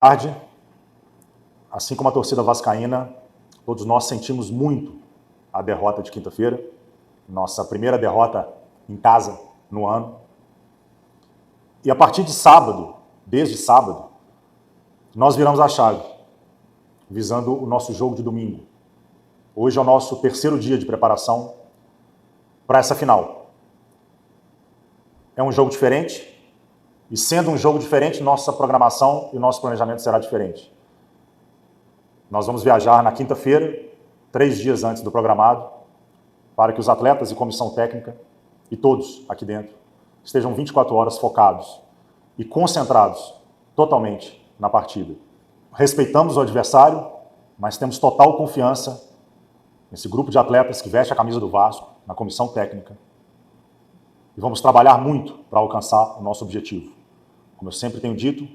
tarde. Assim como a torcida vascaína, todos nós sentimos muito a derrota de quinta-feira, nossa primeira derrota em casa no ano. E a partir de sábado, desde sábado, nós viramos a chave, visando o nosso jogo de domingo. Hoje é o nosso terceiro dia de preparação para essa final. É um jogo diferente, e sendo um jogo diferente, nossa programação e nosso planejamento será diferente. Nós vamos viajar na quinta-feira, 3 dias antes do programado, para que os atletas e comissão técnica, e todos aqui dentro, estejam 24 horas focados e concentrados totalmente na partida. Respeitamos o adversário, mas temos total confiança nesse grupo de atletas que veste a camisa do Vasco, na comissão técnica, e vamos trabalhar muito para alcançar o nosso objetivo. Como eu sempre tenho dito,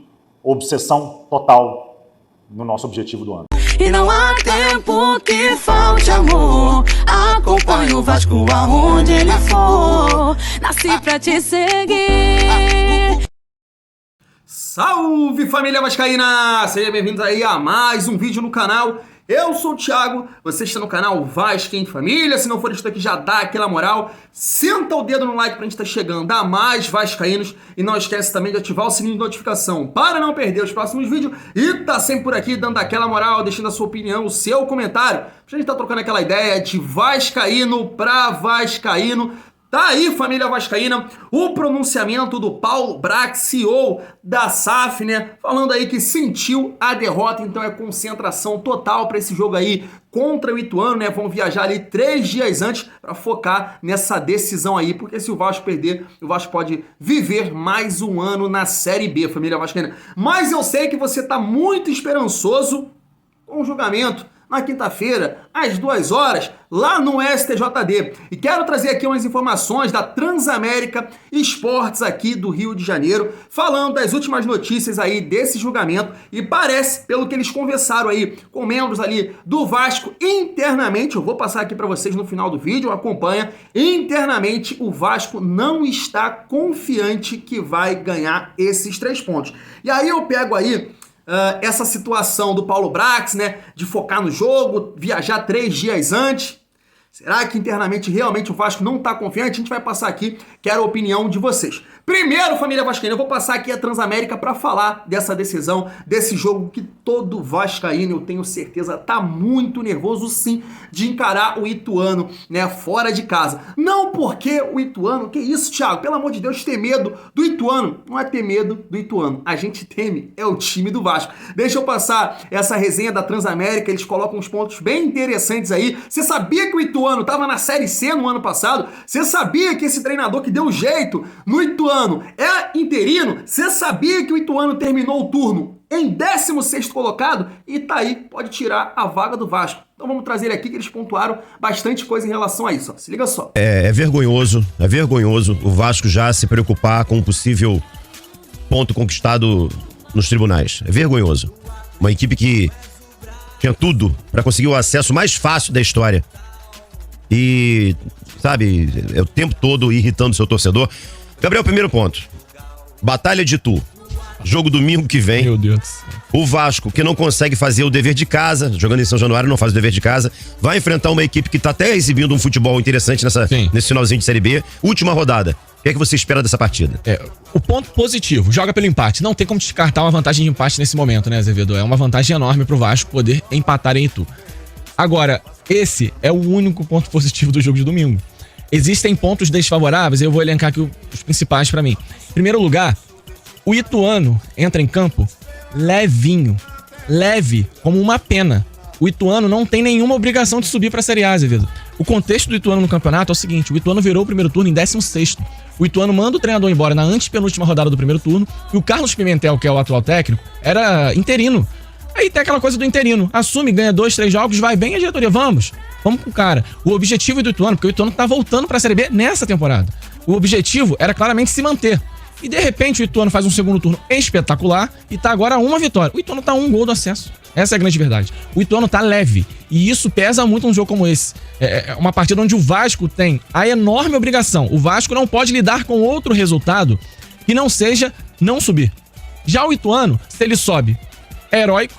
obsessão total no nosso objetivo do ano. E não há tempo que falte amor. Acompanhe o Vasco aonde ele for. Nasci pra te seguir. Salve, família vascaína! Sejam bem-vindos aí a mais um vídeo no canal. Eu sou o Thiago, você está no canal Vasco em Família. Se não for inscrito aqui, já dá aquela moral. Senta o dedo no like pra gente estar chegando a mais vascaínos. E não esquece também de ativar o sininho de notificação para não perder os próximos vídeos. E tá sempre por aqui dando aquela moral, deixando a sua opinião, o seu comentário. Pra gente tá trocando aquela ideia de vascaíno pra vascaíno. Tá aí, família vascaína, o pronunciamento do Paulo Brax, CEO da SAF, né? Falando aí que sentiu a derrota, então é concentração total para esse jogo aí contra o Ituano, né? Vão viajar ali 3 dias antes para focar nessa decisão aí, porque se o Vasco perder, o Vasco pode viver mais um ano na Série B, família vascaína. Mas eu sei que você tá muito esperançoso com o julgamento na quinta-feira, às 2 horas, lá no STJD. E quero trazer aqui umas informações da Transamérica Esportes aqui do Rio de Janeiro, falando das últimas notícias aí desse julgamento, e parece, pelo que eles conversaram aí com membros ali do Vasco internamente, eu vou passar aqui para vocês no final do vídeo, acompanha, internamente o Vasco não está confiante que vai ganhar esses 3 pontos. E aí eu pego aí essa situação do Paulo Brax, né, de focar no jogo, viajar 3 dias antes. Será que internamente realmente o Vasco não está confiante? A gente vai passar aqui, quero a opinião de vocês. Primeiro, família vascaína, eu vou passar aqui a Transamérica para falar dessa decisão, desse jogo que todo vascaíno, eu tenho certeza, tá muito nervoso sim de encarar o Ituano, né, fora de casa. Não porque o Ituano, que isso, Thiago, pelo amor de Deus, ter medo do Ituano. Não é ter medo do Ituano, a gente teme é o time do Vasco. Deixa eu passar essa resenha da Transamérica, eles colocam uns pontos bem interessantes aí. Você sabia que o Ituano estava na Série C no ano passado? Você sabia que esse treinador que deu jeito no Ituano é interino? Você sabia que o Ituano terminou o turno em 16º colocado? E tá aí, pode tirar a vaga do Vasco. Então vamos trazer ele aqui que eles pontuaram bastante coisa em relação a isso. Ó. Se liga só. É vergonhoso o Vasco já se preocupar com um possível ponto conquistado nos tribunais. É vergonhoso. Uma equipe que tinha tudo para conseguir o acesso mais fácil da história. E, sabe, é o tempo todo irritando o seu torcedor. Gabriel, primeiro ponto. Batalha de Itu. Jogo domingo que vem. Meu Deus do céu. O Vasco, que não consegue fazer o dever de casa, jogando em São Januário, não faz o dever de casa, vai enfrentar uma equipe que tá até exibindo um futebol interessante nesse finalzinho de Série B. Última rodada. O que é que você espera dessa partida? O ponto positivo, joga pelo empate. Não tem como descartar uma vantagem de empate nesse momento, né, Azevedo? É uma vantagem enorme pro Vasco poder empatar em Itu. Agora, esse é o único ponto positivo do jogo de domingo. Existem pontos desfavoráveis, eu vou elencar aqui os principais pra mim. Em primeiro lugar, o Ituano entra em campo levinho, leve, como uma pena. O Ituano não tem nenhuma obrigação de subir pra Série A, Azevedo. O contexto do Ituano no campeonato é o seguinte, o Ituano virou o primeiro turno em 16º. O Ituano manda o treinador embora na antepenúltima rodada do primeiro turno, e o Carlos Pimentel, que é o atual técnico, era interino. Aí tem aquela coisa do interino, assume, ganha 2, 3 jogos, vai bem a diretoria, vamos com o cara. O objetivo do Ituano, porque o Ituano tá voltando pra Série B nessa temporada, o objetivo era claramente se manter. E de repente o Ituano faz um segundo turno espetacular e tá agora a 1 vitória. O Ituano tá a 1 gol do acesso. Essa é a grande verdade. O Ituano tá leve. E isso pesa muito num jogo como esse. É uma partida onde o Vasco tem a enorme obrigação. O Vasco não pode lidar com outro resultado que não seja não subir. Já o Ituano, se ele sobe é heróico.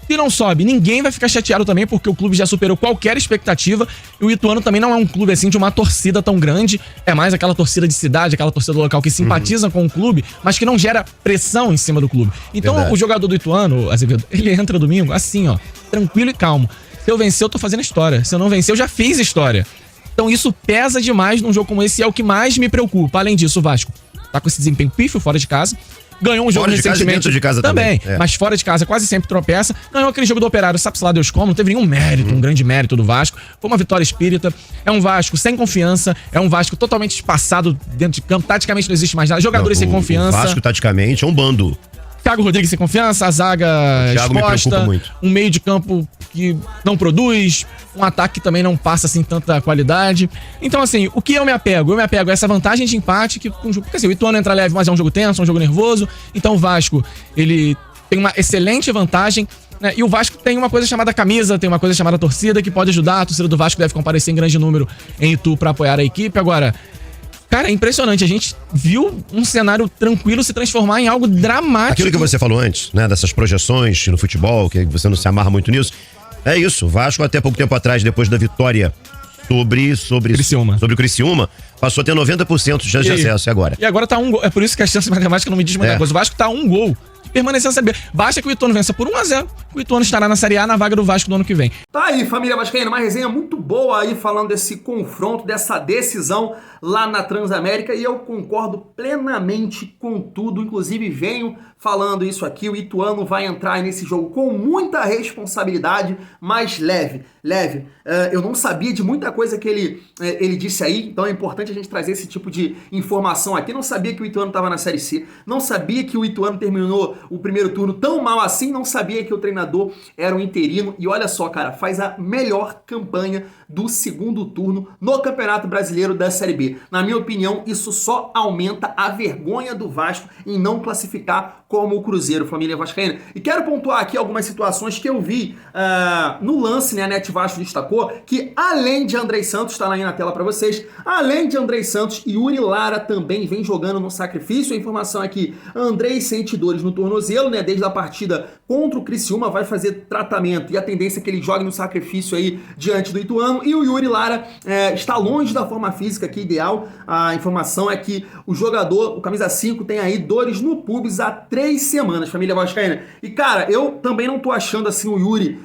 Se não sobe, ninguém vai ficar chateado também, porque o clube já superou qualquer expectativa. E o Ituano também não é um clube assim de uma torcida tão grande. É mais aquela torcida de cidade, aquela torcida local que simpatiza com o clube, mas que não gera pressão em cima do clube. Então Verdade. o jogador do Ituano, Azevedo, ele entra domingo assim, ó, tranquilo e calmo. Se eu vencer, eu tô fazendo história. Se eu não vencer, eu já fiz história. Então isso pesa demais num jogo como esse e é o que mais me preocupa. Além disso, o Vasco tá com esse desempenho pífio fora de casa. Ganhou um jogo Fora de casa e recentemente. dentro de casa também. Mas fora de casa quase sempre tropeça. Ganhou aquele jogo do Operário, sabe-se lá Deus como, não teve nenhum mérito, um grande mérito do Vasco. Foi uma vitória espírita. É um Vasco sem confiança, é um Vasco totalmente espaçado dentro de campo. Taticamente não existe mais nada. Jogadores sem confiança. O Vasco, taticamente, é um bando. Thiago Rodrigues sem confiança, a zaga Thiago me preocupa exposta, muito. um meio de campo que não produz, um ataque que também não passa assim tanta qualidade. Então assim, o que eu me apego? Eu me apego a essa vantagem de empate que porque assim, o Ituano entra leve, mas é um jogo tenso, é um jogo nervoso. Então o Vasco, ele tem uma excelente vantagem, né? E o Vasco tem uma coisa chamada camisa, tem uma coisa chamada torcida que pode ajudar. A torcida do Vasco deve comparecer em grande número em Itu pra apoiar a equipe. Agora, cara, é impressionante. A gente viu um cenário tranquilo se transformar em algo dramático. Aquilo que você falou antes, né? Dessas projeções no futebol, que você não se amarra muito nisso. É isso. O Vasco, até pouco tempo atrás, depois da vitória sobre o Criciúma, passou a ter 90% de chance de acesso. E agora? E agora tá um gol. É por isso que a chance matemática não me diz muita coisa. O Vasco tá um gol de permanecer na Série B. Basta que o Ituano vença por 1-0, o Ituano estará na Série A na vaga do Vasco do ano que vem. Tá aí, família vascaína, uma resenha muito boa aí falando desse confronto, dessa decisão lá na Transamérica, e eu concordo plenamente com tudo, inclusive venho falando isso aqui, o Ituano vai entrar nesse jogo com muita responsabilidade, mas leve. Eu não sabia de muita coisa que ele disse aí, então é importante a gente trazer esse tipo de informação aqui. Não sabia que o Ituano estava na Série C, não sabia que o Ituano terminou o primeiro turno tão mal assim, não sabia que o treinador era um interino, e olha só, cara, faz a melhor campanha do segundo turno no Campeonato Brasileiro da Série B. Na minha opinião, isso só aumenta a vergonha do Vasco em não classificar como o Cruzeiro, família vascaína. E quero pontuar aqui algumas situações que eu vi no lance, né? A Net Vasco destacou que, além de Andrei Santos, tá lá aí na tela para vocês, além de Andrei Santos, Yuri Lara também vem jogando no sacrifício. A informação é que Andrei sente dores no tornozelo, né? Desde a partida contra o Criciúma, vai fazer tratamento, e a tendência é que ele jogue no sacrifício aí diante do Ituano. E o Yuri Lara está longe da forma física aqui ideal. A informação é que o jogador, o camisa 5, tem aí dores no pubis há 3 semanas, família vascaína. E cara, eu também não tô achando assim o Yuri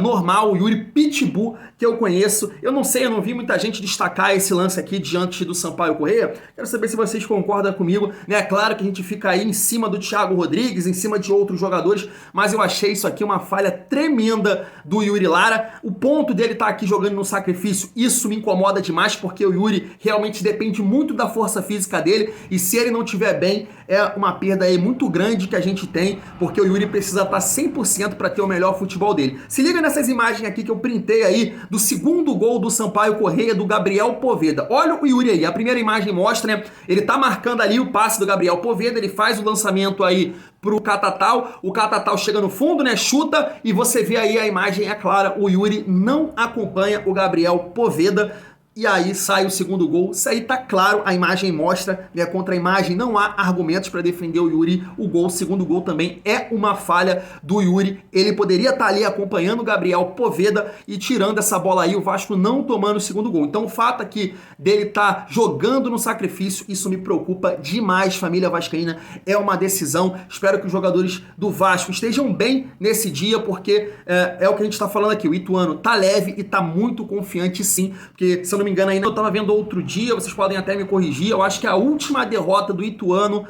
normal, o Yuri Pitbull que eu conheço. Eu não sei, eu não vi muita gente destacar esse lance aqui diante do Sampaio Corrêa. Quero saber se vocês concordam comigo, né? É claro que a gente fica aí em cima do Thiago Rodrigues, em cima de outros jogadores, mas eu achei isso aqui uma falha tremenda do Yuri Lara. O ponto dele estar aqui jogando no sacrifício, isso me incomoda demais, porque o Yuri realmente depende muito da força física dele, e se ele não estiver bem, é uma perda aí muito grande que a gente tem, porque o Yuri precisa estar 100% para ter o melhor futebol dele. Se liga nessas imagens aqui que eu printei aí do segundo gol do Sampaio Corrêa, do Gabriel Poveda. Olha o Yuri aí, a primeira imagem mostra, né? Ele tá marcando ali o passe do Gabriel Poveda, ele faz o lançamento aí pro Catatal, o Catatal chega no fundo, né, chuta, e você vê aí a imagem, é clara, o Yuri não acompanha o Gabriel Poveda, e aí sai o segundo gol. Isso aí tá claro, a imagem mostra, né? Contra a imagem não há argumentos para defender o Yuri. O gol, o segundo gol também é uma falha do Yuri. Ele poderia estar ali acompanhando o Gabriel Poveda e tirando essa bola aí, o Vasco não tomando o segundo gol. Então o fato aqui dele tá jogando no sacrifício, isso me preocupa demais, família vascaína. É uma decisão. Espero que os jogadores do Vasco estejam bem nesse dia, porque é o que a gente tá falando aqui. O Ituano tá leve e tá muito confiante sim, porque se eu não me engano ainda, eu tava vendo outro dia, vocês podem até me corrigir, eu acho que a última derrota do Ituano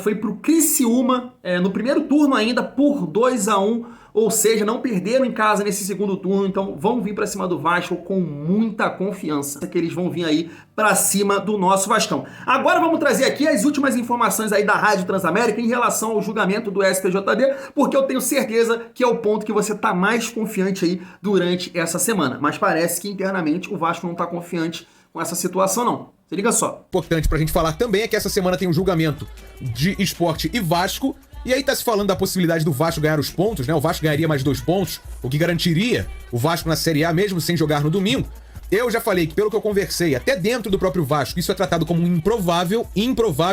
foi pro Criciúma, no primeiro turno ainda, por 2-1, ou seja, não perderam em casa nesse segundo turno, então vão vir pra cima do Vasco com muita confiança, que eles vão vir aí pra cima do nosso Vascão. Agora vamos trazer aqui as últimas informações aí da Rádio Transamérica em relação ao julgamento do STJD, porque eu tenho certeza que é o ponto que você tá mais confiante aí durante essa semana, mas parece que internamente o Vasco não tá confiante com essa situação não. Se liga só. Importante pra gente falar também é que essa semana tem um julgamento de Sport e Vasco. E aí tá se falando da possibilidade do Vasco ganhar os pontos, né? O Vasco ganharia mais 2 pontos, o que garantiria o Vasco na Série A mesmo sem jogar no domingo. Eu já falei que, pelo que eu conversei, até dentro do próprio Vasco, isso é tratado como improvável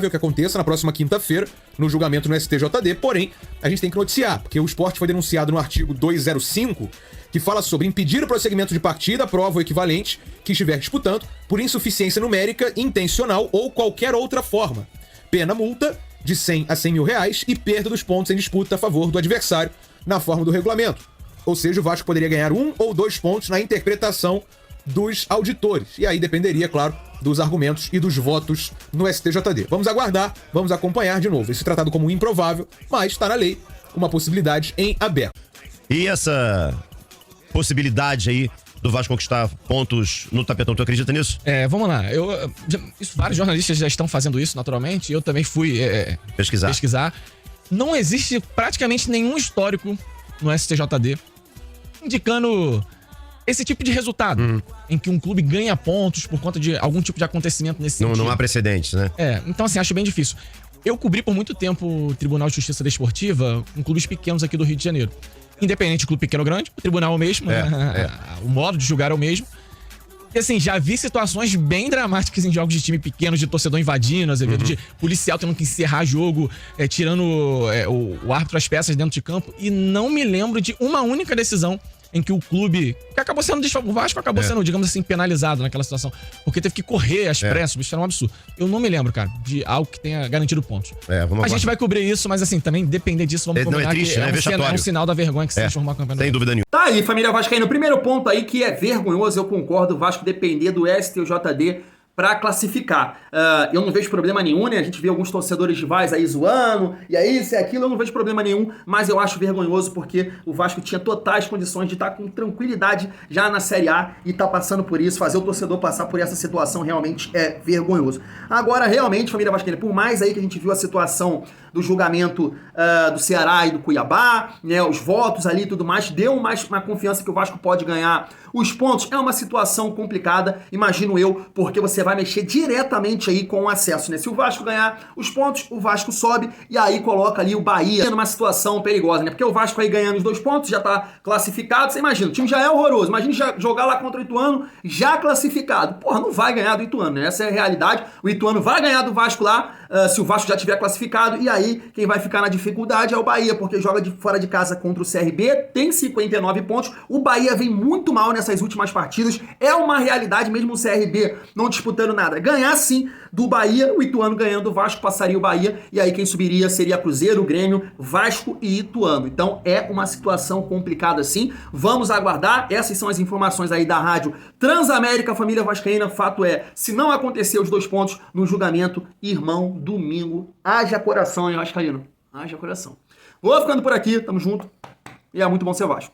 que aconteça na próxima quinta-feira, no julgamento no STJD, porém, a gente tem que noticiar, porque o Sport foi denunciado no artigo 205, que fala sobre impedir o prosseguimento de partida, prova ou equivalente, que estiver disputando, por insuficiência numérica, intencional ou qualquer outra forma. Pena multa de 100 a 100 mil reais e perda dos pontos em disputa a favor do adversário, na forma do regulamento. Ou seja, o Vasco poderia ganhar 1 ou 2 pontos na interpretação dos auditores. E aí dependeria, claro, dos argumentos e dos votos no STJD. Vamos aguardar, vamos acompanhar de novo. Esse tratado como improvável, mas está na lei uma possibilidade em aberto. E essa possibilidade aí do Vasco conquistar pontos no tapetão, tu acredita nisso? Vamos lá. Vários jornalistas já estão fazendo isso, naturalmente. Eu também fui pesquisar. Não existe praticamente nenhum histórico no STJD indicando esse tipo de resultado, em que um clube ganha pontos por conta de algum tipo de acontecimento nesse sentido. Não há precedentes, né? Então assim, acho bem difícil. Eu cobri por muito tempo o Tribunal de Justiça Desportiva com clubes pequenos aqui do Rio de Janeiro. Independente de clube pequeno ou grande, o tribunal é o mesmo, o modo de julgar é o mesmo. E assim, já vi situações bem dramáticas em jogos de time pequeno, de torcedor invadindo, às vezes, de policial tendo que encerrar jogo, tirando o árbitro as peças dentro de campo. E não me lembro de uma única decisão em que o clube, que acabou sendo, o Vasco acabou sendo, digamos assim, penalizado naquela situação, porque teve que correr às pressas, bicho, era um absurdo. Eu não me lembro, cara, de algo que tenha garantido pontos. A gente vai cobrir isso, mas assim, também depender disso, vamos combinar triste, que é um sinal da vergonha que se transformar a campanha. Sem dúvida nenhuma. Tá aí, família vascaína. O primeiro ponto aí que é vergonhoso, eu concordo, o Vasco depender do STJD pra classificar. Eu não vejo problema nenhum, né? A gente vê alguns torcedores rivais aí zoando, e aí isso e aquilo, eu não vejo problema nenhum, mas eu acho vergonhoso porque o Vasco tinha totais condições de estar com tranquilidade já na Série A e tá passando por isso. Fazer o torcedor passar por essa situação realmente é vergonhoso. Agora, realmente, família vascaína, por mais aí que a gente viu a situação do julgamento do Ceará e do Cuiabá, né, os votos ali e tudo mais, deu uma confiança que o Vasco pode ganhar os pontos. É uma situação complicada, imagino eu, porque você vai mexer diretamente aí com o acesso, né? Se o Vasco ganhar os pontos, o Vasco sobe e aí coloca ali o Bahia numa situação perigosa, né? Porque o Vasco aí ganhando os 2 pontos, já tá classificado, você imagina, o time já é horroroso, imagina já jogar lá contra o Ituano, já classificado. Porra, não vai ganhar do Ituano, né? Essa é a realidade, o Ituano vai ganhar do Vasco lá, se o Vasco já tiver classificado, e aí quem vai ficar na dificuldade é o Bahia, porque joga fora de casa contra o CRB, tem 59 pontos, o Bahia vem muito mal nessas últimas partidas, é uma realidade, mesmo o CRB não disputando nada. Ganhar sim do Bahia, o Ituano ganhando, o Vasco passaria o Bahia, e aí quem subiria seria Cruzeiro, Grêmio, Vasco e Ituano. Então é uma situação complicada sim, vamos aguardar, essas são as informações aí da rádio Transamérica, família vascaína. Fato é, se não acontecer os 2 pontos no julgamento, irmão, domingo, haja coração, hein, vascaíno? Haja coração. Vou ficando por aqui, tamo junto, e é muito bom ser Vasco.